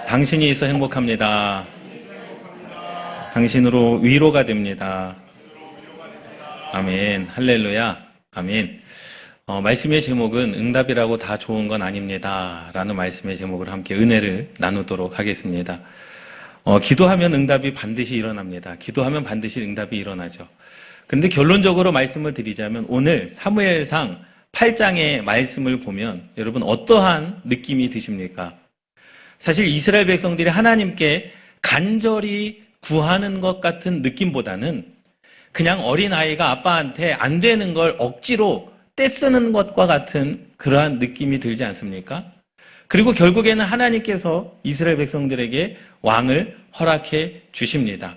당신이 있어 행복합니다. 당신으로 위로가 됩니다. 아멘. 할렐루야. 아멘. 말씀의 제목은 응답이라고 다 좋은 건 아닙니다. 라는 말씀의 제목으로 함께 은혜를 나누도록 하겠습니다. 기도하면 응답이 반드시 일어납니다. 기도하면 반드시 응답이 일어나죠. 근데 결론적으로 말씀을 드리자면 오늘 사무엘상 8장의 말씀을 보면 여러분 어떠한 느낌이 드십니까? 사실 이스라엘 백성들이 하나님께 간절히 구하는 것 같은 느낌보다는 그냥 어린아이가 아빠한테 안 되는 걸 억지로 떼쓰는 것과 같은 그러한 느낌이 들지 않습니까? 그리고 결국에는 하나님께서 이스라엘 백성들에게 왕을 허락해 주십니다.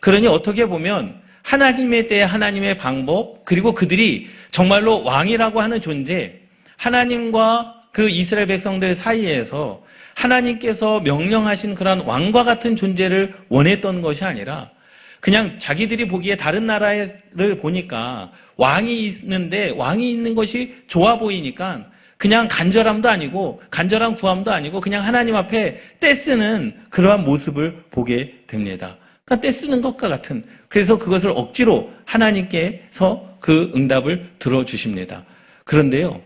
그러니 어떻게 보면 하나님의 때 하나님의 방법, 그리고 그들이 정말로 왕이라고 하는 존재, 하나님과 그 이스라엘 백성들 사이에서 하나님께서 명령하신 그런 왕과 같은 존재를 원했던 것이 아니라 그냥 자기들이 보기에 다른 나라를 보니까 왕이 있는데 왕이 있는 것이 좋아 보이니까 그냥 간절함도 아니고 간절한 구함도 아니고 그냥 하나님 앞에 떼쓰는 그러한 모습을 보게 됩니다. 그러니까 떼쓰는 것과 같은, 그래서 그것을 억지로 하나님께서 그 응답을 들어주십니다. 그런데요,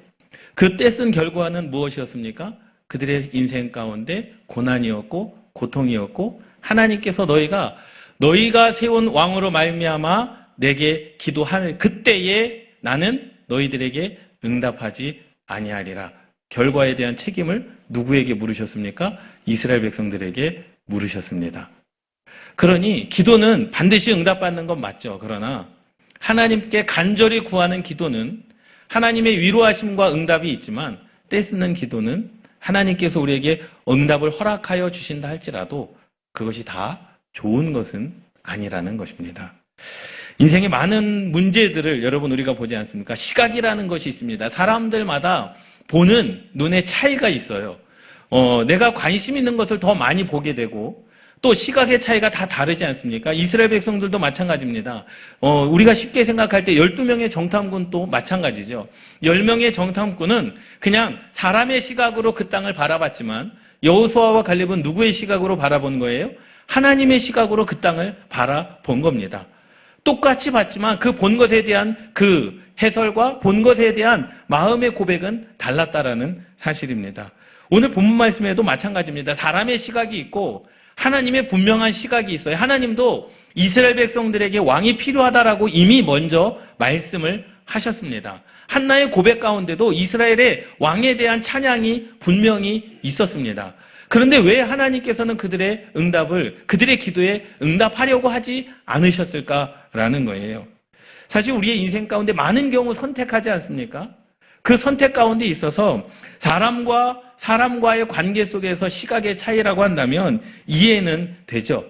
그 떼쓴 결과는 무엇이었습니까? 그들의 인생 가운데 고난이었고 고통이었고 하나님께서 너희가 세운 왕으로 말미암아 내게 기도할 그때에 나는 너희들에게 응답하지 아니하리라. 결과에 대한 책임을 누구에게 물으셨습니까? 이스라엘 백성들에게 물으셨습니다. 그러니 기도는 반드시 응답받는 건 맞죠. 그러나 하나님께 간절히 구하는 기도는 하나님의 위로하심과 응답이 있지만 떼쓰는 기도는 하나님께서 우리에게 응답을 허락하여 주신다 할지라도 그것이 다 좋은 것은 아니라는 것입니다. 인생의 많은 문제들을 여러분 우리가 보지 않습니까? 시각이라는 것이 있습니다. 사람들마다 보는 눈의 차이가 있어요. 내가 관심 있는 것을 더 많이 보게 되고 또 시각의 차이가 다 다르지 않습니까? 이스라엘 백성들도 마찬가지입니다. 우리가 쉽게 생각할 때 12명의 정탐꾼도 마찬가지죠. 10명의 정탐꾼은 그냥 사람의 시각으로 그 땅을 바라봤지만 여호수아와 갈렙은 누구의 시각으로 바라본 거예요? 하나님의 시각으로 그 땅을 바라본 겁니다. 똑같이 봤지만 그 본 것에 대한 그 해설과 본 것에 대한 마음의 고백은 달랐다라는 사실입니다. 오늘 본문 말씀에도 마찬가지입니다. 사람의 시각이 있고 하나님의 분명한 시각이 있어요. 하나님도 이스라엘 백성들에게 왕이 필요하다라고 이미 먼저 말씀을 하셨습니다. 한나의 고백 가운데도 이스라엘의 왕에 대한 찬양이 분명히 있었습니다. 그런데 왜 하나님께서는 그들의 기도에 응답하려고 하지 않으셨을까라는 거예요. 사실 우리의 인생 가운데 많은 경우 선택하지 않습니까? 그 선택 가운데 있어서 사람과 사람과의 관계 속에서 시각의 차이라고 한다면 이해는 되죠.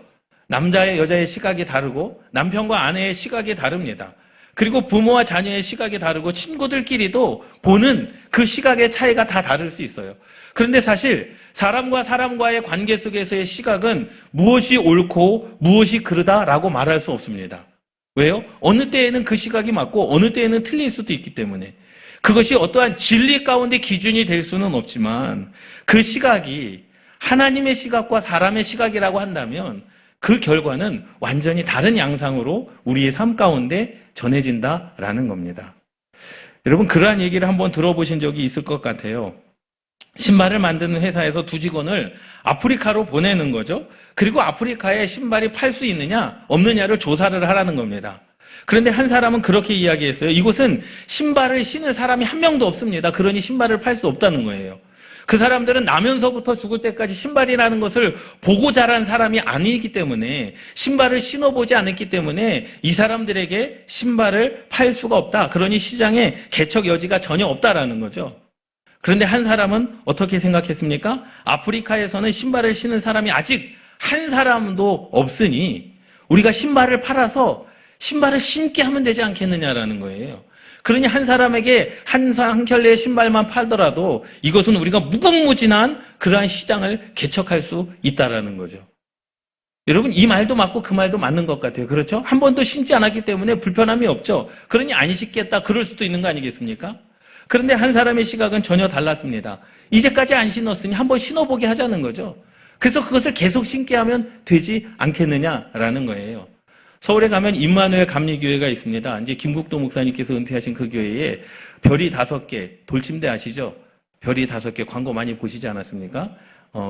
남자의 여자의 시각이 다르고 남편과 아내의 시각이 다릅니다. 그리고 부모와 자녀의 시각이 다르고 친구들끼리도 보는 그 시각의 차이가 다 다를 수 있어요. 그런데 사실 사람과 사람과의 관계 속에서의 시각은 무엇이 옳고 무엇이 그르다라고 말할 수 없습니다. 왜요? 어느 때에는 그 시각이 맞고 어느 때에는 틀릴 수도 있기 때문에 그것이 어떠한 진리 가운데 기준이 될 수는 없지만 그 시각이 하나님의 시각과 사람의 시각이라고 한다면 그 결과는 완전히 다른 양상으로 우리의 삶 가운데 전해진다라는 겁니다. 여러분 그러한 얘기를 한번 들어보신 적이 있을 것 같아요. 신발을 만드는 회사에서 두 직원을 아프리카로 보내는 거죠. 그리고 아프리카에 신발이 팔 수 있느냐 없느냐를 조사를 하라는 겁니다. 그런데 한 사람은 그렇게 이야기했어요. 이곳은 신발을 신은 사람이 한 명도 없습니다. 그러니 신발을 팔 수 없다는 거예요. 그 사람들은 나면서부터 죽을 때까지 신발이라는 것을 보고 자란 사람이 아니기 때문에 신발을 신어보지 않았기 때문에 이 사람들에게 신발을 팔 수가 없다. 그러니 시장에 개척 여지가 전혀 없다라는 거죠. 그런데 한 사람은 어떻게 생각했습니까? 아프리카에서는 신발을 신는 사람이 아직 한 사람도 없으니 우리가 신발을 팔아서 신발을 신게 하면 되지 않겠느냐라는 거예요. 그러니 한 사람에게 한 켤레의 신발만 팔더라도 이것은 우리가 무궁무진한 그러한 시장을 개척할 수 있다라는 거죠. 여러분 이 말도 맞고 그 말도 맞는 것 같아요. 그렇죠? 한 번도 신지 않았기 때문에 불편함이 없죠. 그러니 안 신겠다 그럴 수도 있는 거 아니겠습니까? 그런데 한 사람의 시각은 전혀 달랐습니다. 이제까지 안 신었으니 한번 신어보게 하자는 거죠. 그래서 그것을 계속 심게 하면 되지 않겠느냐라는 거예요. 서울에 가면 임마누엘 감리교회가 있습니다. 이제 김국도 목사님께서 은퇴하신 그 교회에 별이 5개, 돌침대 아시죠? 별이 5개 광고 많이 보시지 않았습니까?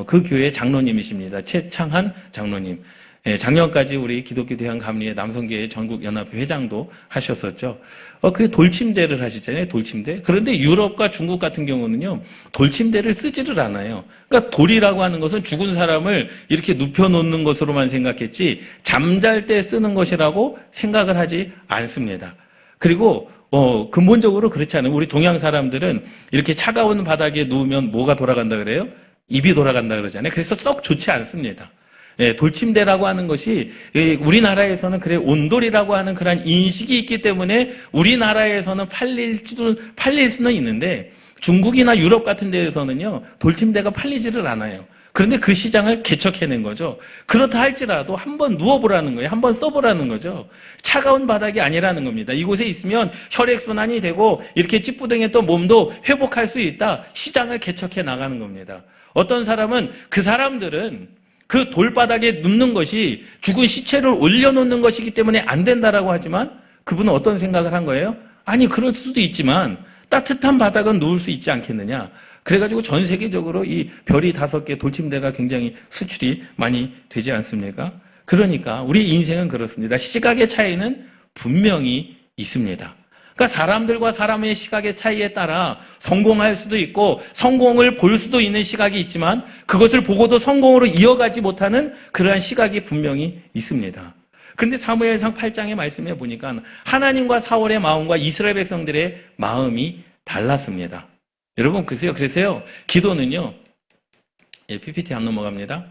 그 교회 장로님이십니다. 최창한 장로님. 예, 작년까지 우리 기독교 대한 감리회 남성교회 전국연합회 회장도 하셨었죠. 그 돌침대를 하시잖아요. 돌침대. 그런데 유럽과 중국 같은 경우는요, 돌침대를 쓰지를 않아요. 그러니까 돌이라고 하는 것은 죽은 사람을 이렇게 눕혀놓는 것으로만 생각했지, 잠잘 때 쓰는 것이라고 생각을 하지 않습니다. 그리고 근본적으로 그렇지 않아요. 우리 동양 사람들은 이렇게 차가운 바닥에 누우면 뭐가 돌아간다 그래요? 입이 돌아간다 그러잖아요. 그래서 썩 좋지 않습니다. 예, 돌침대라고 하는 것이 우리나라에서는 그래 온돌이라고 하는 그런 인식이 있기 때문에 우리나라에서는 팔릴 수는 있는데 중국이나 유럽 같은 데에서는요 돌침대가 팔리지를 않아요. 그런데 그 시장을 개척해낸 거죠. 그렇다 할지라도 한번 누워보라는 거예요. 한번 써보라는 거죠. 차가운 바닥이 아니라는 겁니다. 이곳에 있으면 혈액순환이 되고 이렇게 찌뿌둥했던 몸도 회복할 수 있다. 시장을 개척해 나가는 겁니다. 어떤 사람은 그 사람들은 그 돌바닥에 눕는 것이 죽은 시체를 올려놓는 것이기 때문에 안 된다라고 하지만 그분은 어떤 생각을 한 거예요? 아니 그럴 수도 있지만 따뜻한 바닥은 누울 수 있지 않겠느냐. 그래가지고 전 세계적으로 이 별이 5개 돌침대가 굉장히 수출이 많이 되지 않습니까? 그러니까 우리 인생은 그렇습니다. 시각의 차이는 분명히 있습니다. 그러니까 사람들과 사람의 시각의 차이에 따라 성공할 수도 있고 성공을 볼 수도 있는 시각이 있지만 그것을 보고도 성공으로 이어가지 못하는 그러한 시각이 분명히 있습니다. 그런데 사무엘상 8장의 말씀에 보니까 하나님과 사울의 마음과 이스라엘 백성들의 마음이 달랐습니다. 여러분 그래서요 기도는요 PPT 안 넘어갑니다.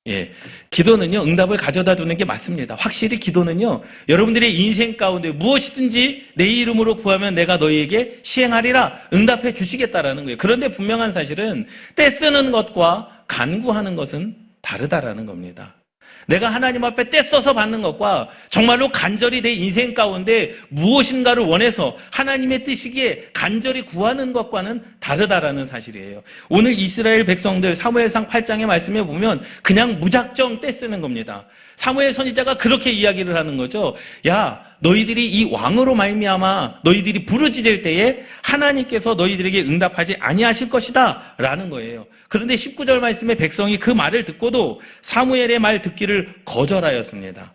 예, 기도는요 응답을 가져다 주는 게 맞습니다. 확실히 기도는요 여러분들의 인생 가운데 무엇이든지 내 이름으로 구하면 내가 너희에게 시행하리라 응답해 주시겠다라는 거예요. 그런데 분명한 사실은 떼쓰는 것과 간구하는 것은 다르다라는 겁니다. 내가 하나님 앞에 떼써서 받는 것과 정말로 간절히 내 인생 가운데 무엇인가를 원해서 하나님의 뜻이기에 간절히 구하는 것과는 다르다라는 사실이에요. 오늘 이스라엘 백성들 사무엘상 8장의 말씀에 보면 그냥 무작정 떼쓰는 겁니다. 사무엘 선지자가 그렇게 이야기를 하는 거죠. 야, 너희들이 이 왕으로 말미암아 너희들이 부르짖을 때에 하나님께서 너희들에게 응답하지 아니하실 것이다 라는 거예요. 그런데 19절 말씀에 백성이 그 말을 듣고도 사무엘의 말 듣기를 거절하였습니다.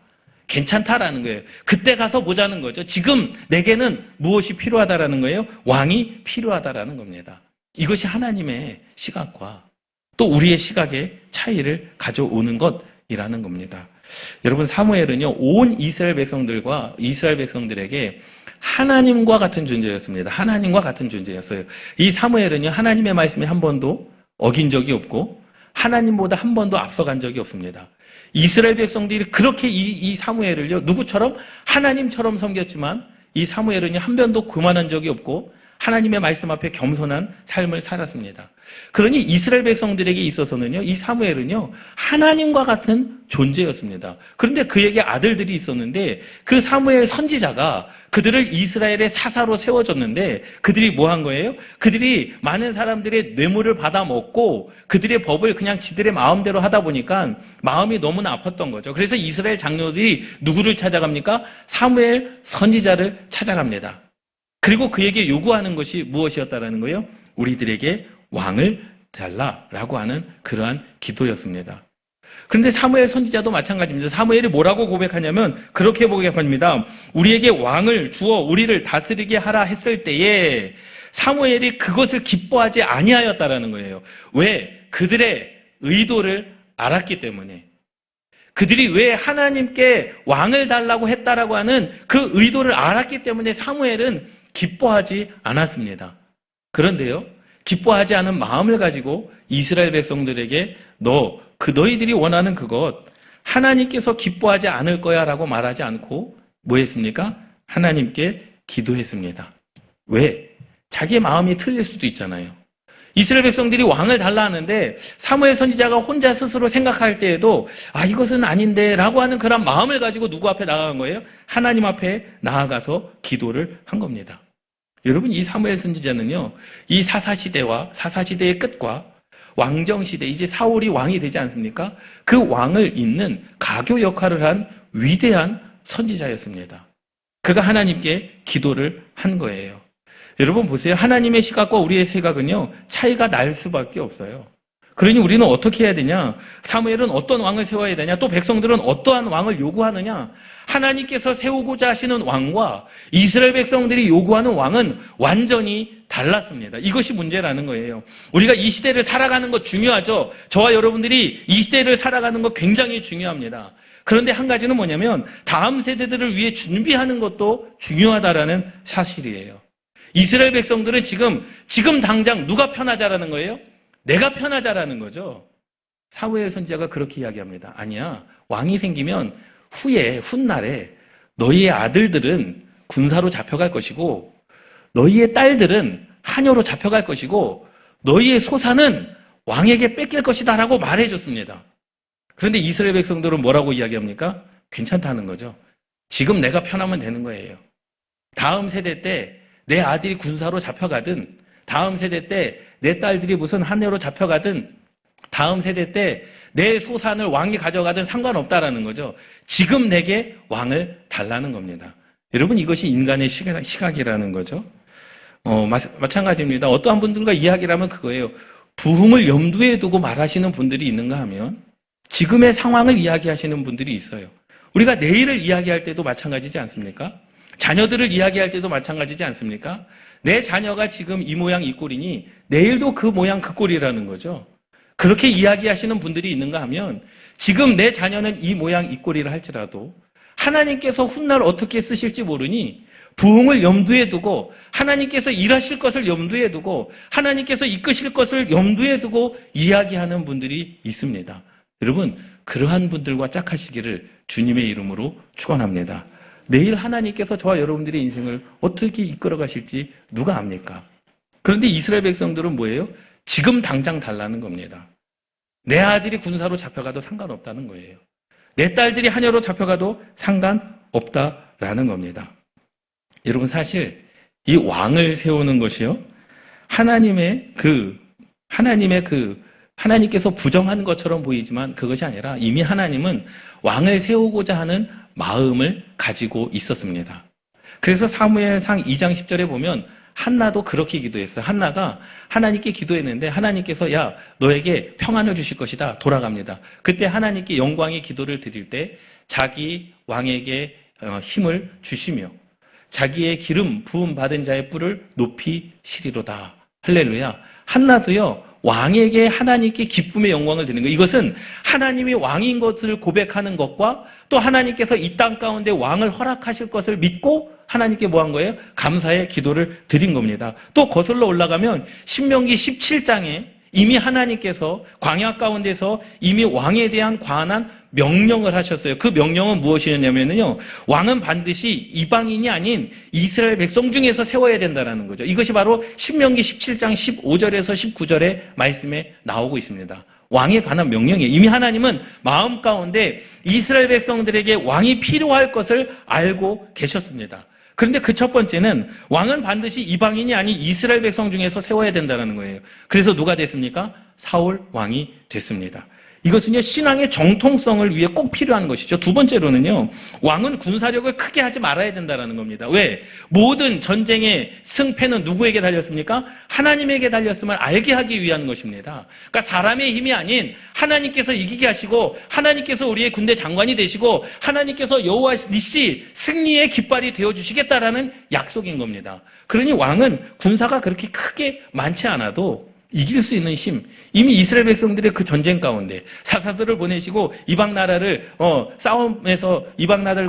괜찮다라는 거예요. 그때 가서 보자는 거죠. 지금 내게는 무엇이 필요하다라는 거예요? 왕이 필요하다라는 겁니다. 이것이 하나님의 시각과 또 우리의 시각의 차이를 가져오는 것이라는 겁니다. 여러분 사무엘은요 온 이스라엘 백성들에게 하나님과 같은 존재였습니다. 하나님과 같은 존재였어요. 이 사무엘은요 하나님의 말씀에 한 번도 어긴 적이 없고 하나님보다 한 번도 앞서간 적이 없습니다. 이스라엘 백성들이 그렇게 이 사무엘을요 누구처럼 하나님처럼 섬겼지만 이 사무엘은요 한 번도 교만한 적이 없고 하나님의 말씀 앞에 겸손한 삶을 살았습니다. 그러니 이스라엘 백성들에게 있어서는요, 이 사무엘은요, 하나님과 같은 존재였습니다. 그런데 그에게 아들들이 있었는데, 그 사무엘 선지자가 그들을 이스라엘의 사사로 세워줬는데, 그들이 뭐 한 거예요? 그들이 많은 사람들의 뇌물을 받아먹고, 그들의 법을 그냥 지들의 마음대로 하다 보니까 마음이 너무나 아팠던 거죠. 그래서 이스라엘 장로들이 누구를 찾아갑니까? 사무엘 선지자를 찾아갑니다. 그리고 그에게 요구하는 것이 무엇이었다라는 거예요? 우리들에게 왕을 달라라고 하는 그러한 기도였습니다. 그런데 사무엘 선지자도 마찬가지입니다. 사무엘이 뭐라고 고백하냐면 그렇게 고백합니다. 우리에게 왕을 주어 우리를 다스리게 하라 했을 때에 사무엘이 그것을 기뻐하지 아니하였다라는 거예요. 왜? 그들의 의도를 알았기 때문에. 그들이 왜 하나님께 왕을 달라고 했다라고 하는 그 의도를 알았기 때문에 사무엘은 기뻐하지 않았습니다. 그런데요, 기뻐하지 않은 마음을 가지고 이스라엘 백성들에게 너희들이 원하는 그것 하나님께서 기뻐하지 않을 거야 라고 말하지 않고 뭐 했습니까? 하나님께 기도했습니다. 왜? 자기의 마음이 틀릴 수도 있잖아요. 이스라엘 백성들이 왕을 달라 하는데 사무엘 선지자가 혼자 스스로 생각할 때에도 이것은 아닌데 라고 하는 그런 마음을 가지고 누구 앞에 나아간 거예요? 하나님 앞에 나아가서 기도를 한 겁니다. 여러분 이 사무엘 선지자는요 이 사사시대의 끝과 왕정시대, 이제 사울이 왕이 되지 않습니까? 그 왕을 잇는 가교 역할을 한 위대한 선지자였습니다. 그가 하나님께 기도를 한 거예요. 여러분 보세요. 하나님의 시각과 우리의 시각은요, 차이가 날 수밖에 없어요. 그러니 우리는 어떻게 해야 되냐? 사무엘은 어떤 왕을 세워야 되냐? 또 백성들은 어떠한 왕을 요구하느냐? 하나님께서 세우고자 하시는 왕과 이스라엘 백성들이 요구하는 왕은 완전히 달랐습니다. 이것이 문제라는 거예요. 우리가 이 시대를 살아가는 것 중요하죠. 저와 여러분들이 이 시대를 살아가는 것 굉장히 중요합니다. 그런데 한 가지는 뭐냐면 다음 세대들을 위해 준비하는 것도 중요하다라는 사실이에요. 이스라엘 백성들은 지금 당장 누가 편하자라는 거예요? 내가 편하자라는 거죠. 사무엘 선지자가 그렇게 이야기합니다. 아니야. 왕이 생기면 훗날에 너희의 아들들은 군사로 잡혀갈 것이고 너희의 딸들은 하녀로 잡혀갈 것이고 너희의 소사는 왕에게 뺏길 것이다 라고 말해줬습니다. 그런데 이스라엘 백성들은 뭐라고 이야기합니까? 괜찮다는 거죠. 지금 내가 편하면 되는 거예요. 다음 세대 때 내 아들이 군사로 잡혀가든 다음 세대 때 내 딸들이 무슨 하녀로 잡혀가든 다음 세대 때 내 소산을 왕이 가져가든 상관없다라는 거죠. 지금 내게 왕을 달라는 겁니다. 여러분 이것이 인간의 시각이라는 거죠. 마찬가지입니다. 어떠한 분들과 이야기를 하면 그거예요. 부흥을 염두에 두고 말하시는 분들이 있는가 하면 지금의 상황을 이야기하시는 분들이 있어요. 우리가 내일을 이야기할 때도 마찬가지지 않습니까? 자녀들을 이야기할 때도 마찬가지지 않습니까? 내 자녀가 지금 이 모양 이 꼴이니 내일도 그 모양 그 꼴이라는 거죠. 그렇게 이야기하시는 분들이 있는가 하면 지금 내 자녀는 이 모양 이 꼴이라 할지라도 하나님께서 훗날 어떻게 쓰실지 모르니 부흥을 염두에 두고 하나님께서 일하실 것을 염두에 두고 하나님께서 이끄실 것을 염두에 두고 이야기하는 분들이 있습니다. 여러분 그러한 분들과 짝하시기를 주님의 이름으로 축원합니다. 내일 하나님께서 저와 여러분들의 인생을 어떻게 이끌어 가실지 누가 압니까? 그런데 이스라엘 백성들은 뭐예요? 지금 당장 달라는 겁니다. 내 아들이 군사로 잡혀가도 상관없다는 거예요. 내 딸들이 하녀로 잡혀가도 상관없다라는 겁니다. 여러분 사실 이 왕을 세우는 것이요 하나님께서 부정하는 것처럼 보이지만 그것이 아니라 이미 하나님은 왕을 세우고자 하는 마음을 가지고 있었습니다. 그래서 사무엘상 2장 10절에 보면 한나도 그렇게 기도했어요. 한나가 하나님께 기도했는데 하나님께서 야 너에게 평안을 주실 것이다 돌아갑니다. 그때 하나님께 영광의 기도를 드릴 때 자기 왕에게 힘을 주시며 자기의 기름 부음 받은 자의 뿔을 높이시리로다. 할렐루야. 한나도요 왕에게 하나님께 기쁨의 영광을 드리는 것. 이것은 하나님이 왕인 것을 고백하는 것과 또 하나님께서 이 땅 가운데 왕을 허락하실 것을 믿고 하나님께 뭐 한 거예요? 감사의 기도를 드린 겁니다. 또 거슬러 올라가면 신명기 17장에 이미 하나님께서 광야 가운데서 이미 왕에 대한 관한 명령을 하셨어요. 그 명령은 무엇이었냐면요. 왕은 반드시 이방인이 아닌 이스라엘 백성 중에서 세워야 된다는 거죠. 이것이 바로 신명기 17장 15절에서 19절의 말씀에 나오고 있습니다. 왕에 관한 명령이에요. 이미 하나님은 마음 가운데 이스라엘 백성들에게 왕이 필요할 것을 알고 계셨습니다. 그런데 그 첫 번째는 왕은 반드시 이방인이 아닌 이스라엘 백성 중에서 세워야 된다는 거예요. 그래서 누가 됐습니까? 사울 왕이 됐습니다. 이것은요 신앙의 정통성을 위해 꼭 필요한 것이죠. 두 번째로는요 왕은 군사력을 크게 하지 말아야 된다는 겁니다. 왜? 모든 전쟁의 승패는 누구에게 달렸습니까? 하나님에게 달렸음을 알게 하기 위한 것입니다. 그러니까 사람의 힘이 아닌 하나님께서 이기게 하시고 하나님께서 우리의 군대 장관이 되시고 하나님께서 여호와 니시 승리의 깃발이 되어주시겠다라는 약속인 겁니다. 그러니 왕은 군사가 그렇게 크게 많지 않아도 이길 수 있는 힘, 이미 이스라엘 백성들의 그 전쟁 가운데 사사들을 보내시고 이방 나라들과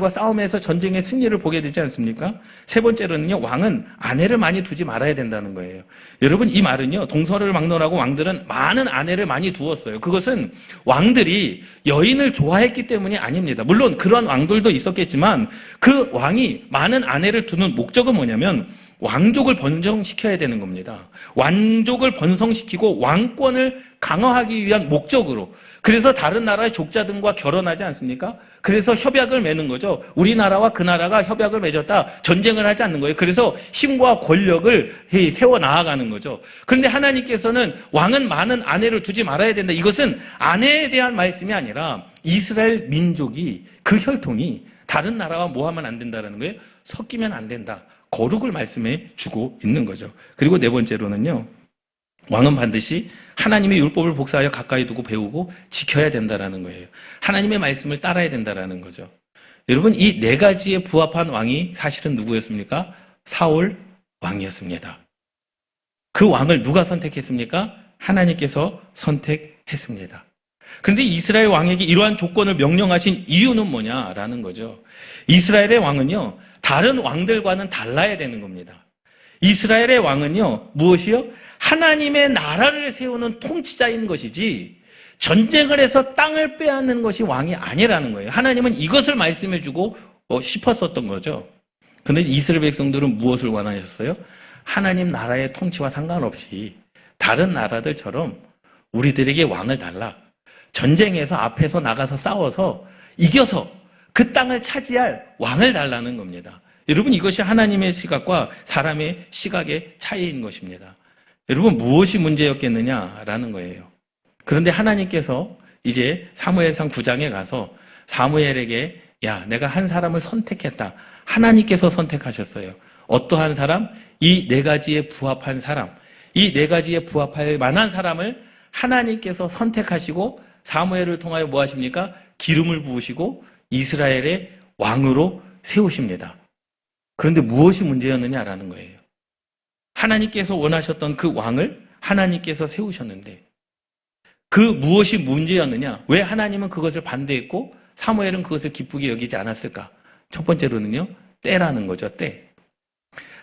싸움에서 전쟁의 승리를 보게 되지 않습니까? 세 번째로는요, 왕은 아내를 많이 두지 말아야 된다는 거예요. 여러분, 이 말은요, 동서를 막론하고 왕들은 많은 아내를 많이 두었어요. 그것은 왕들이 여인을 좋아했기 때문이 아닙니다. 물론 그런 왕들도 있었겠지만 그 왕이 많은 아내를 두는 목적은 뭐냐면 왕족을 번성시켜야 되는 겁니다. 왕족을 번성시키고 왕권을 강화하기 위한 목적으로. 그래서 다른 나라의 족자들과 결혼하지 않습니까? 그래서 협약을 맺는 거죠. 우리나라와 그 나라가 협약을 맺었다. 전쟁을 하지 않는 거예요. 그래서 힘과 권력을 세워 나아가는 거죠. 그런데 하나님께서는 왕은 많은 아내를 두지 말아야 된다. 이것은 아내에 대한 말씀이 아니라 이스라엘 민족이 그 혈통이 다른 나라와 뭐 하면 안 된다는 거예요. 섞이면 안 된다. 거룩을 말씀해 주고 있는 거죠. 그리고 네 번째로는요. 왕은 반드시 하나님의 율법을 복사하여 가까이 두고 배우고 지켜야 된다라는 거예요. 하나님의 말씀을 따라야 된다라는 거죠. 여러분, 이 네 가지에 부합한 왕이 사실은 누구였습니까? 사울 왕이었습니다. 그 왕을 누가 선택했습니까? 하나님께서 선택했습니다. 그런데 이스라엘 왕에게 이러한 조건을 명령하신 이유는 뭐냐라는 거죠. 이스라엘의 왕은요, 다른 왕들과는 달라야 되는 겁니다. 이스라엘의 왕은요, 무엇이요? 하나님의 나라를 세우는 통치자인 것이지 전쟁을 해서 땅을 빼앗는 것이 왕이 아니라는 거예요. 하나님은 이것을 말씀해주고 싶었었던 거죠. 그런데 이스라엘 백성들은 무엇을 원하셨어요? 하나님 나라의 통치와 상관없이 다른 나라들처럼 우리들에게 왕을 달라. 전쟁에서 앞에서 나가서 싸워서 이겨서 그 땅을 차지할 왕을 달라는 겁니다. 여러분, 이것이 하나님의 시각과 사람의 시각의 차이인 것입니다. 여러분, 무엇이 문제였겠느냐라는 거예요. 그런데 하나님께서 이제 사무엘상 9장에 가서 사무엘에게 야, 내가 한 사람을 선택했다. 하나님께서 선택하셨어요. 어떠한 사람? 이 네 가지에 부합한 사람. 이 네 가지에 부합할 만한 사람을 하나님께서 선택하시고 사무엘을 통하여 뭐 하십니까? 기름을 부으시고 이스라엘의 왕으로 세우십니다. 그런데 무엇이 문제였느냐라는 거예요. 하나님께서 원하셨던 그 왕을 하나님께서 세우셨는데 그 무엇이 문제였느냐? 왜 하나님은 그것을 반대했고 사무엘은 그것을 기쁘게 여기지 않았을까? 첫 번째로는요, 때라는 거죠. 때.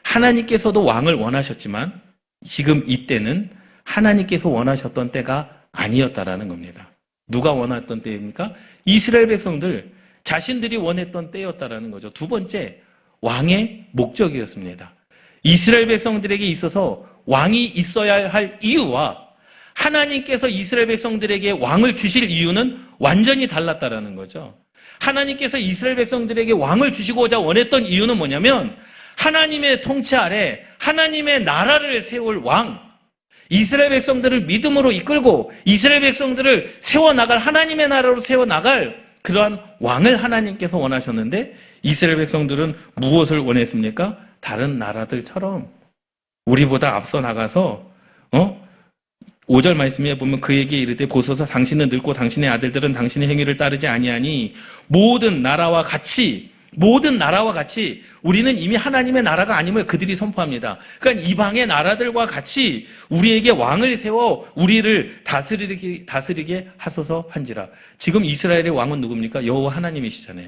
하나님께서도 왕을 원하셨지만 지금 이때는 하나님께서 원하셨던 때가 아니었다라는 겁니다. 누가 원했던 때입니까? 이스라엘 백성들 자신들이 원했던 때였다라는 거죠. 두 번째, 왕의 목적이었습니다. 이스라엘 백성들에게 있어서 왕이 있어야 할 이유와 하나님께서 이스라엘 백성들에게 왕을 주실 이유는 완전히 달랐다라는 거죠. 하나님께서 이스라엘 백성들에게 왕을 주시고자 원했던 이유는 뭐냐면 하나님의 통치 아래 하나님의 나라를 세울 왕, 이스라엘 백성들을 믿음으로 이끌고 이스라엘 백성들을 세워나갈 하나님의 나라로 세워나갈 그러한 왕을 하나님께서 원하셨는데 이스라엘 백성들은 무엇을 원했습니까? 다른 나라들처럼 우리보다 앞서 나가서 5절 말씀에 보면 그에게 이르되 보소서 당신은 늙고 당신의 아들들은 당신의 행위를 따르지 아니하니 모든 나라와 같이 우리는 이미 하나님의 나라가 아님을 그들이 선포합니다. 그러니까 이방의 나라들과 같이 우리에게 왕을 세워 우리를 다스리게 하소서 한지라. 지금 이스라엘의 왕은 누굽니까? 여호와 하나님이시잖아요.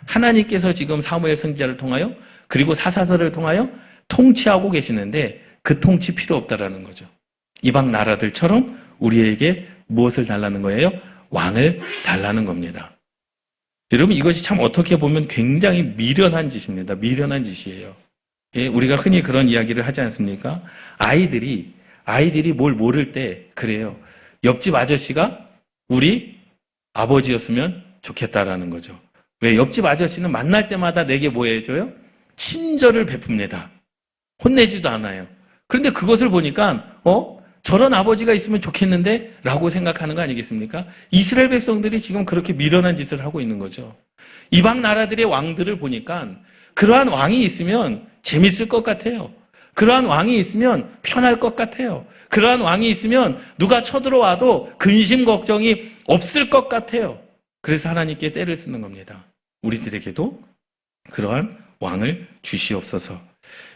하나님께서 지금 사무엘 선지자를 통하여 그리고 사사서를 통하여 통치하고 계시는데 그 통치 필요 없다라는 거죠. 이방 나라들처럼 우리에게 무엇을 달라는 거예요? 왕을 달라는 겁니다. 여러분, 이것이 참 어떻게 보면 굉장히 미련한 짓입니다. 미련한 짓이에요. 예, 우리가 흔히 그런 이야기를 하지 않습니까? 아이들이 뭘 모를 때 그래요. 옆집 아저씨가 우리 아버지였으면 좋겠다라는 거죠. 왜? 옆집 아저씨는 만날 때마다 내게 뭐 해줘요? 친절을 베풉니다. 혼내지도 않아요. 그런데 그것을 보니까 저런 아버지가 있으면 좋겠는데 라고 생각하는 거 아니겠습니까? 이스라엘 백성들이 지금 그렇게 미련한 짓을 하고 있는 거죠. 이방 나라들의 왕들을 보니까 그러한 왕이 있으면 재밌을 것 같아요. 그러한 왕이 있으면 편할 것 같아요. 그러한 왕이 있으면 누가 쳐들어와도 근심 걱정이 없을 것 같아요. 그래서 하나님께 때를 쓰는 겁니다. 우리들에게도 그러한 왕을 주시옵소서.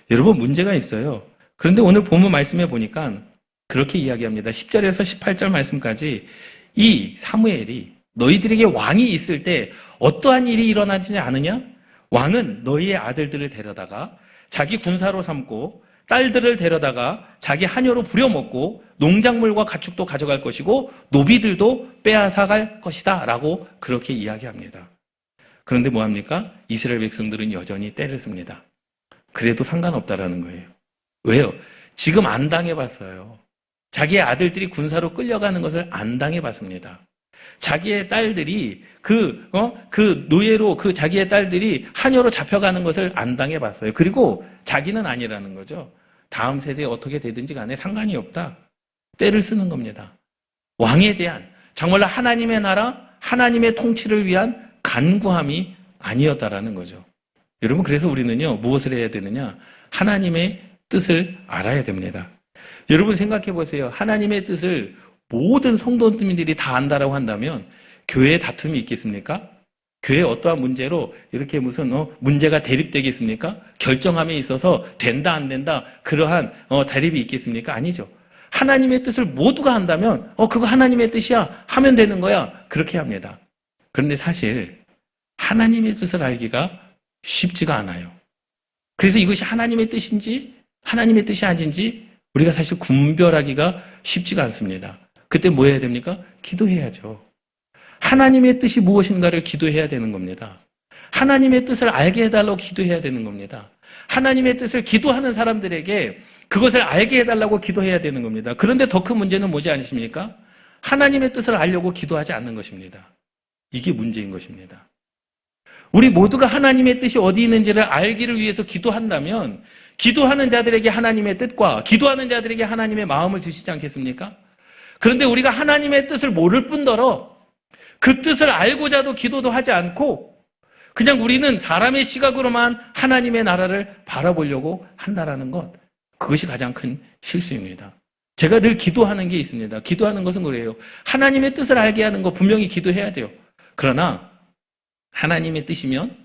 여러분, 문제가 있어요. 그런데 오늘 본문 말씀에 보니까 그렇게 이야기합니다. 10절에서 18절 말씀까지 이 사무엘이 너희들에게 왕이 있을 때 어떠한 일이 일어나지 않으냐? 왕은 너희의 아들들을 데려다가 자기 군사로 삼고 딸들을 데려다가 자기 하녀로 부려먹고 농작물과 가축도 가져갈 것이고 노비들도 빼앗아갈 것이다 라고 그렇게 이야기합니다. 그런데 뭐합니까? 이스라엘 백성들은 여전히 때를 씁니다. 그래도 상관없다라는 거예요. 왜요? 지금 안 당해봤어요. 자기의 아들들이 군사로 끌려가는 것을 안 당해봤습니다. 자기의 딸들이 그 노예로 자기의 딸들이 하녀로 잡혀가는 것을 안 당해봤어요. 그리고 자기는 아니라는 거죠. 다음 세대에 어떻게 되든지 간에 상관이 없다. 때를 쓰는 겁니다. 왕에 대한 정말로 하나님의 나라, 하나님의 통치를 위한 간구함이 아니었다라는 거죠. 여러분, 그래서 우리는요, 무엇을 해야 되느냐? 하나님의 뜻을 알아야 됩니다. 여러분 생각해 보세요. 하나님의 뜻을 모든 성도님들이 다 안다라고 한다면 교회에 다툼이 있겠습니까? 교회에 어떠한 문제로 이렇게 무슨 문제가 대립되겠습니까? 결정함에 있어서 된다 안 된다 그러한 대립이 있겠습니까? 아니죠. 하나님의 뜻을 모두가 한다면 그거 하나님의 뜻이야 하면 되는 거야. 그렇게 합니다. 그런데 사실 하나님의 뜻을 알기가 쉽지가 않아요. 그래서 이것이 하나님의 뜻인지 하나님의 뜻이 아닌지 우리가 사실 분별하기가 쉽지가 않습니다. 그때 뭐 해야 됩니까? 기도해야죠. 하나님의 뜻이 무엇인가를 기도해야 되는 겁니다. 하나님의 뜻을 알게 해달라고 기도해야 되는 겁니다. 하나님의 뜻을 기도하는 사람들에게 그것을 알게 해달라고 기도해야 되는 겁니다. 그런데 더 큰 문제는 뭐지 않으십니까? 하나님의 뜻을 알려고 기도하지 않는 것입니다. 이게 문제인 것입니다. 우리 모두가 하나님의 뜻이 어디 있는지를 알기를 위해서 기도한다면 기도하는 자들에게 하나님의 뜻과 기도하는 자들에게 하나님의 마음을 주시지 않겠습니까? 그런데 우리가 하나님의 뜻을 모를 뿐더러 그 뜻을 알고자도 기도도 하지 않고 그냥 우리는 사람의 시각으로만 하나님의 나라를 바라보려고 한다라는 것, 그것이 가장 큰 실수입니다. 제가 늘 기도하는 게 있습니다. 기도하는 것은 그래요. 하나님의 뜻을 알게 하는 거 분명히 기도해야 돼요. 그러나 하나님의 뜻이면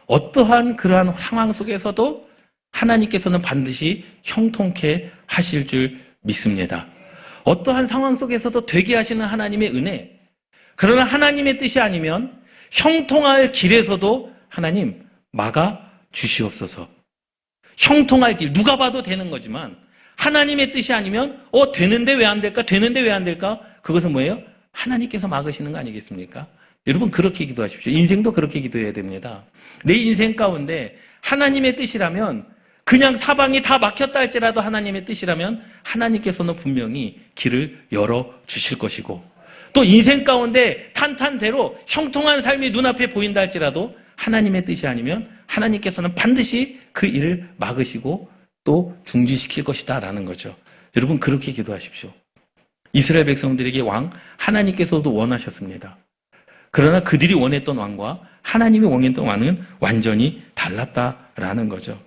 어떠한 그러한 상황 속에서도 하나님께서는 반드시 형통케 하실 줄 믿습니다. 어떠한 상황 속에서도 되게 하시는 하나님의 은혜, 그러나 하나님의 뜻이 아니면 형통할 길에서도 하나님 막아 주시옵소서. 형통할 길, 누가 봐도 되는 거지만 하나님의 뜻이 아니면 되는데 왜 안 될까? 되는데 왜 안 될까? 그것은 뭐예요? 하나님께서 막으시는 거 아니겠습니까? 여러분 그렇게 기도하십시오. 인생도 그렇게 기도해야 됩니다. 내 인생 가운데 하나님의 뜻이라면 그냥 사방이 다 막혔다 할지라도 하나님의 뜻이라면 하나님께서는 분명히 길을 열어주실 것이고 또 인생 가운데 탄탄대로 형통한 삶이 눈앞에 보인다 할지라도 하나님의 뜻이 아니면 하나님께서는 반드시 그 일을 막으시고 또 중지시킬 것이다 라는 거죠. 여러분 그렇게 기도하십시오. 이스라엘 백성들에게 왕 하나님께서도 원하셨습니다. 그러나 그들이 원했던 왕과 하나님이 원했던 왕은 완전히 달랐다라는 거죠.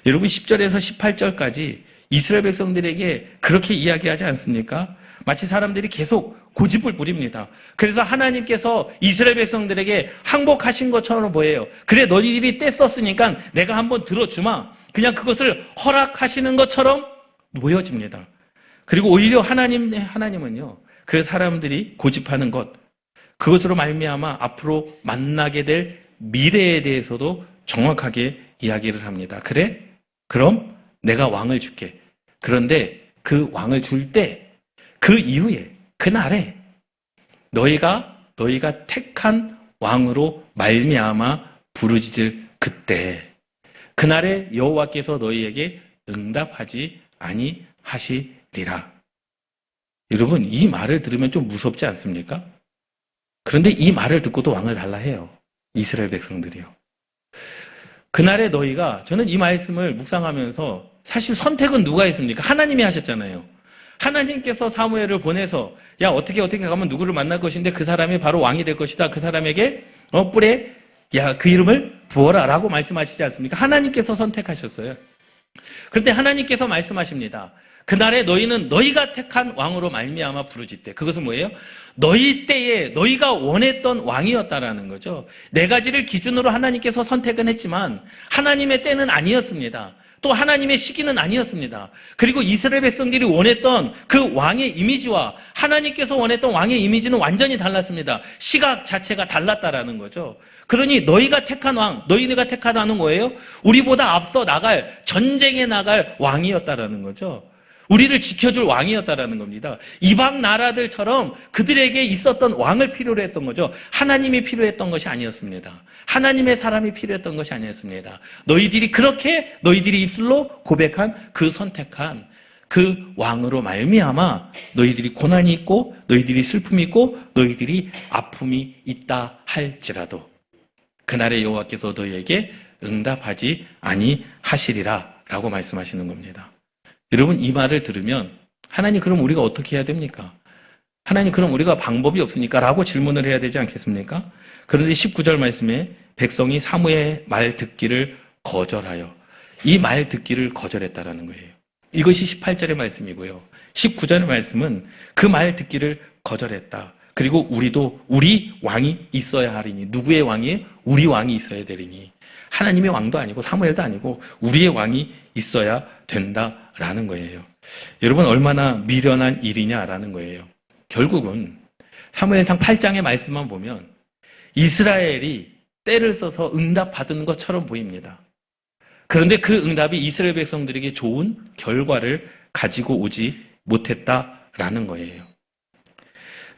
여러분 10절에서 18절까지 이스라엘 백성들에게 그렇게 이야기하지 않습니까? 마치 사람들이 계속 고집을 부립니다. 그래서 하나님께서 이스라엘 백성들에게 항복하신 것처럼 보여요. 그래 너희들이 떼썼으니까 내가 한번 들어주마. 그냥 그것을 허락하시는 것처럼 보여집니다. 그리고 오히려 하나님은요 그 사람들이 고집하는 것, 그것으로 말미암아 앞으로 만나게 될 미래에 대해서도 정확하게 이야기를 합니다. 그래? 그럼 내가 왕을 줄게. 그런데 그 왕을 줄 때 그 이후에 그날에 너희가 택한 왕으로 말미암아 부르짖을 그때 그날에 여호와께서 너희에게 응답하지 아니하시리라. 여러분 이 말을 들으면 좀 무섭지 않습니까? 그런데 이 말을 듣고도 왕을 달라 해요. 이스라엘 백성들이요. 그날에 너희가, 저는 이 말씀을 묵상하면서 사실 선택은 누가 했습니까? 하나님이 하셨잖아요. 하나님께서 사무엘을 보내서 야 어떻게 가면 누구를 만날 것인데 그 사람이 바로 왕이 될 것이다. 그 사람에게 뿔에 그 이름을 부어라 라고 말씀하시지 않습니까? 하나님께서 선택하셨어요. 그런데 하나님께서 말씀하십니다. 그날에 너희는 너희가 택한 왕으로 말미암아 부르짖되, 그것은 뭐예요? 너희 때에 너희가 원했던 왕이었다라는 거죠. 네 가지를 기준으로 하나님께서 선택은 했지만 하나님의 때는 아니었습니다. 또 하나님의 시기는 아니었습니다. 그리고 이스라엘 백성들이 원했던 그 왕의 이미지와 하나님께서 원했던 왕의 이미지는 완전히 달랐습니다. 시각 자체가 달랐다라는 거죠. 그러니 너희가 택한 왕, 너희가 택한 왕은 뭐예요? 우리보다 앞서 나갈, 전쟁에 나갈 왕이었다라는 거죠. 우리를 지켜줄 왕이었다라는 겁니다. 이방 나라들처럼 그들에게 있었던 왕을 필요로 했던 거죠. 하나님이 필요했던 것이 아니었습니다. 하나님의 사람이 필요했던 것이 아니었습니다. 너희들이 그렇게 너희들이 입술로 고백한 그 선택한 그 왕으로 말미암아 너희들이 고난이 있고 너희들이 슬픔이 있고 너희들이 아픔이 있다 할지라도 그날의 여호와께서 너희에게 응답하지 아니하시리라 라고 말씀하시는 겁니다. 여러분, 이 말을 들으면 하나님, 그럼 우리가 어떻게 해야 됩니까? 하나님, 그럼 우리가 방법이 없으니까 라고 질문을 해야 되지 않겠습니까? 그런데 19절 말씀에 백성이 사무의 말 듣기를 거절하여, 이 말 듣기를 거절했다라는 거예요. 이것이 18절의 말씀이고요. 19절의 말씀은 그 말 듣기를 거절했다. 그리고 우리도 우리 왕이 있어야 하리니, 누구의 왕이에요? 우리 왕이 있어야 되리니, 하나님의 왕도 아니고 사무엘도 아니고 우리의 왕이 있어야 된다라는 거예요. 여러분, 얼마나 미련한 일이냐라는 거예요. 결국은 사무엘상 8장의 말씀만 보면 이스라엘이 때를 써서 응답받은 것처럼 보입니다. 그런데 그 응답이 이스라엘 백성들에게 좋은 결과를 가지고 오지 못했다라는 거예요.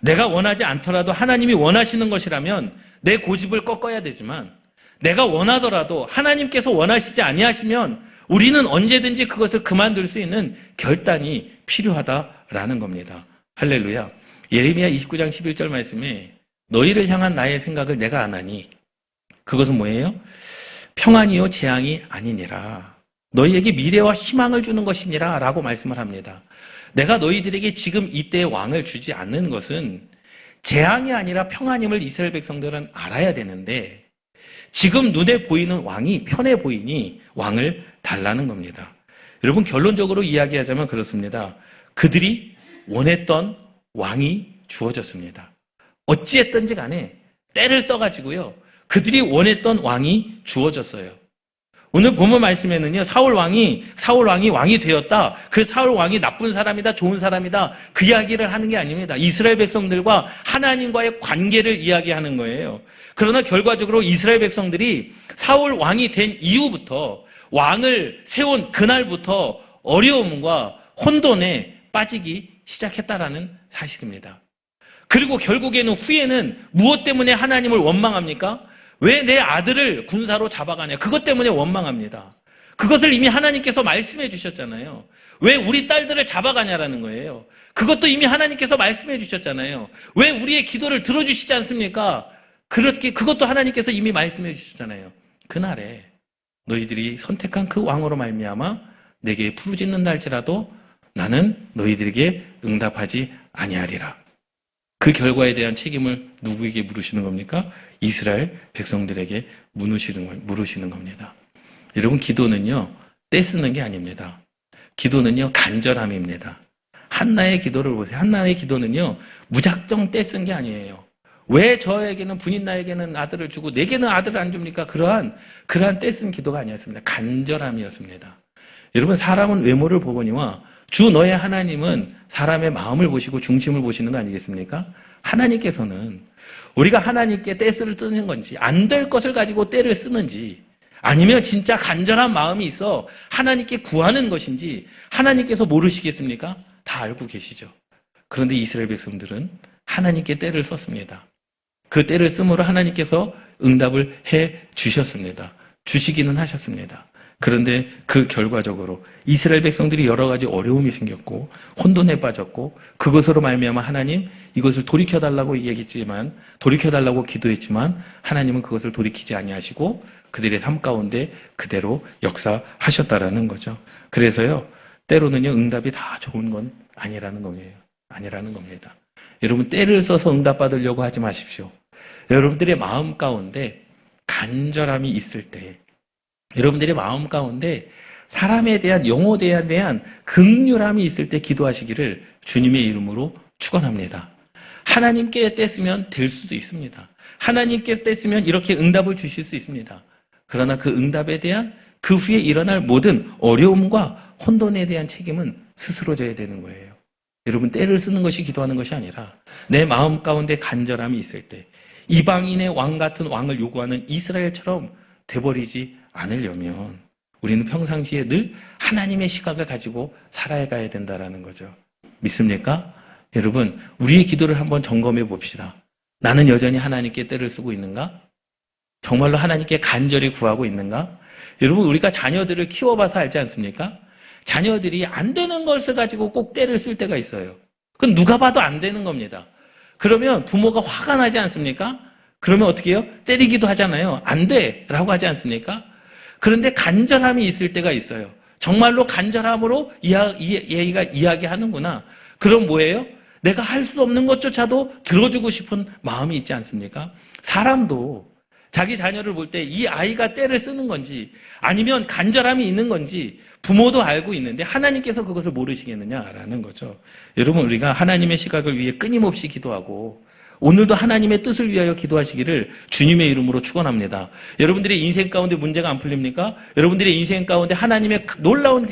내가 원하지 않더라도 하나님이 원하시는 것이라면 내 고집을 꺾어야 되지만, 내가 원하더라도 하나님께서 원하시지 아니하시면 우리는 언제든지 그것을 그만둘 수 있는 결단이 필요하다라는 겁니다. 할렐루야. 예레미야 29장 11절 말씀에 너희를 향한 나의 생각을 내가 아나니 그것은 뭐예요? 평안이요 재앙이 아니니라. 너희에게 미래와 희망을 주는 것이니라 라고 말씀을 합니다. 내가 너희들에게 지금 이때의 왕을 주지 않는 것은 재앙이 아니라 평안임을 이스라엘 백성들은 알아야 되는데, 지금 눈에 보이는 왕이 편해 보이니 왕을 달라는 겁니다. 여러분, 결론적으로 이야기하자면 그렇습니다. 그들이 원했던 왕이 주어졌습니다. 어찌했든지 간에 때를 써가지고요, 그들이 원했던 왕이 주어졌어요. 오늘 본문 말씀에는요, 사울 왕이 왕이 되었다. 그 사울 왕이 나쁜 사람이다, 좋은 사람이다, 그 이야기를 하는 게 아닙니다. 이스라엘 백성들과 하나님과의 관계를 이야기하는 거예요. 그러나 결과적으로 이스라엘 백성들이 사울 왕이 된 이후부터, 왕을 세운 그날부터 어려움과 혼돈에 빠지기 시작했다라는 사실입니다. 그리고 결국에는 후에는 무엇 때문에 하나님을 원망합니까? 왜 내 아들을 군사로 잡아가냐? 그것 때문에 원망합니다. 그것을 이미 하나님께서 말씀해 주셨잖아요. 왜 우리 딸들을 잡아가냐라는 거예요. 그것도 이미 하나님께서 말씀해 주셨잖아요. 왜 우리의 기도를 들어주시지 않습니까? 그것도 하나님께서 이미 말씀해 주셨잖아요. 그날에 너희들이 선택한 그 왕으로 말미암아 내게 부르짖는다 할지라도 나는 너희들에게 응답하지 아니하리라. 그 결과에 대한 책임을 누구에게 물으시는 겁니까? 이스라엘 백성들에게 물으시는 겁니다. 여러분, 기도는요, 때 쓰는 게 아닙니다. 기도는요, 간절함입니다. 한나의 기도를 보세요. 한나의 기도는요, 무작정 때 쓴 게 아니에요. 왜 저에게는, 부인 나에게는 아들을 주고 내게는 아들을 안 줍니까? 그러한 때 쓴 기도가 아니었습니다. 간절함이었습니다. 여러분, 사람은 외모를 보거니와 주 너의 하나님은 사람의 마음을 보시고 중심을 보시는 거 아니겠습니까? 하나님께서는 우리가 하나님께 때를 뜨는 건지, 안 될 것을 가지고 때를 쓰는지, 아니면 진짜 간절한 마음이 있어 하나님께 구하는 것인지 하나님께서 모르시겠습니까? 다 알고 계시죠. 그런데 이스라엘 백성들은 하나님께 때를 썼습니다. 그 때를 쓰므로 하나님께서 응답을 해 주셨습니다. 주시기는 하셨습니다. 그런데 그 결과적으로 이스라엘 백성들이 여러 가지 어려움이 생겼고 혼돈에 빠졌고, 그것으로 말미암아 하나님 이것을 돌이켜달라고 얘기했지만, 돌이켜달라고 기도했지만 하나님은 그것을 돌이키지 아니하시고 그들의 삶 가운데 그대로 역사하셨다라는 거죠. 그래서요, 때로는요, 응답이 다 좋은 건 아니라는 겁니다. 여러분, 때를 써서 응답받으려고 하지 마십시오. 여러분들의 마음 가운데 간절함이 있을 때, 여러분들의 마음 가운데 사람에 대한, 영혼에 대한 긍휼함이 있을 때 기도하시기를 주님의 이름으로 축원합니다. 하나님께 떼쓰면 될 수도 있습니다. 하나님께 떼쓰면 이렇게 응답을 주실 수 있습니다. 그러나 그 응답에 대한, 그 후에 일어날 모든 어려움과 혼돈에 대한 책임은 스스로 져야 되는 거예요. 여러분, 때를 쓰는 것이 기도하는 것이 아니라 내 마음 가운데 간절함이 있을 때 이방인의 왕 같은 왕을 요구하는 이스라엘처럼 돼버리지 않으려면 우리는 평상시에 늘 하나님의 시각을 가지고 살아가야 된다라는 거죠. 믿습니까? 여러분, 우리의 기도를 한번 점검해 봅시다. 나는 여전히 하나님께 때를 쓰고 있는가? 정말로 하나님께 간절히 구하고 있는가? 여러분, 우리가 자녀들을 키워봐서 알지 않습니까? 자녀들이 안 되는 것을 가지고 꼭 때를 쓸 때가 있어요. 그건 누가 봐도 안 되는 겁니다. 그러면 부모가 화가 나지 않습니까? 그러면 어떻게 해요? 때리기도 하잖아요. 안 돼! 라고 하지 않습니까? 그런데 간절함이 있을 때가 있어요. 정말로 간절함으로 얘가 이야기하는구나. 그럼 뭐예요? 내가 할 수 없는 것조차도 들어주고 싶은 마음이 있지 않습니까? 사람도 자기 자녀를 볼 때 이 아이가 때를 쓰는 건지 아니면 간절함이 있는 건지 부모도 알고 있는데 하나님께서 그것을 모르시겠느냐라는 거죠. 여러분, 우리가 하나님의 시각을 위해 끊임없이 기도하고 오늘도 하나님의 뜻을 위하여 기도하시기를 주님의 이름으로 축원합니다. 여러분들의 인생 가운데 문제가 안 풀립니까? 여러분들의 인생 가운데 하나님의 놀라운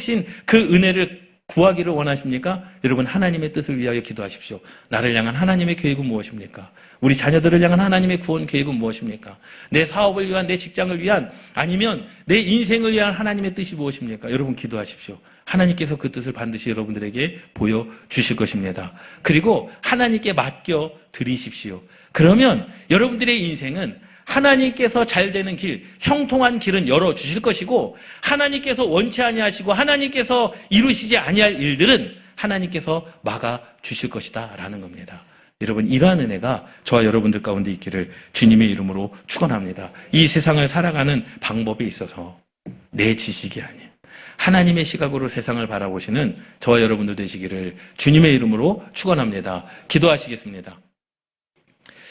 그 은혜를 구하기를 원하십니까? 여러분, 하나님의 뜻을 위하여 기도하십시오. 나를 향한 하나님의 계획은 무엇입니까? 우리 자녀들을 향한 하나님의 구원 계획은 무엇입니까? 내 사업을 위한, 내 직장을 위한, 아니면 내 인생을 위한 하나님의 뜻이 무엇입니까? 여러분, 기도하십시오. 하나님께서 그 뜻을 반드시 여러분들에게 보여주실 것입니다. 그리고 하나님께 맡겨 드리십시오. 그러면 여러분들의 인생은 하나님께서 잘 되는 길, 형통한 길은 열어주실 것이고 하나님께서 원치 아니하시고 하나님께서 이루시지 아니할 일들은 하나님께서 막아주실 것이다 라는 겁니다. 여러분, 이러한 은혜가 저와 여러분들 가운데 있기를 주님의 이름으로 축원합니다. 이 세상을 살아가는 방법에 있어서 내 지식이 아닌 하나님의 시각으로 세상을 바라보시는 저와 여러분들 되시기를 주님의 이름으로 축원합니다. 기도하시겠습니다.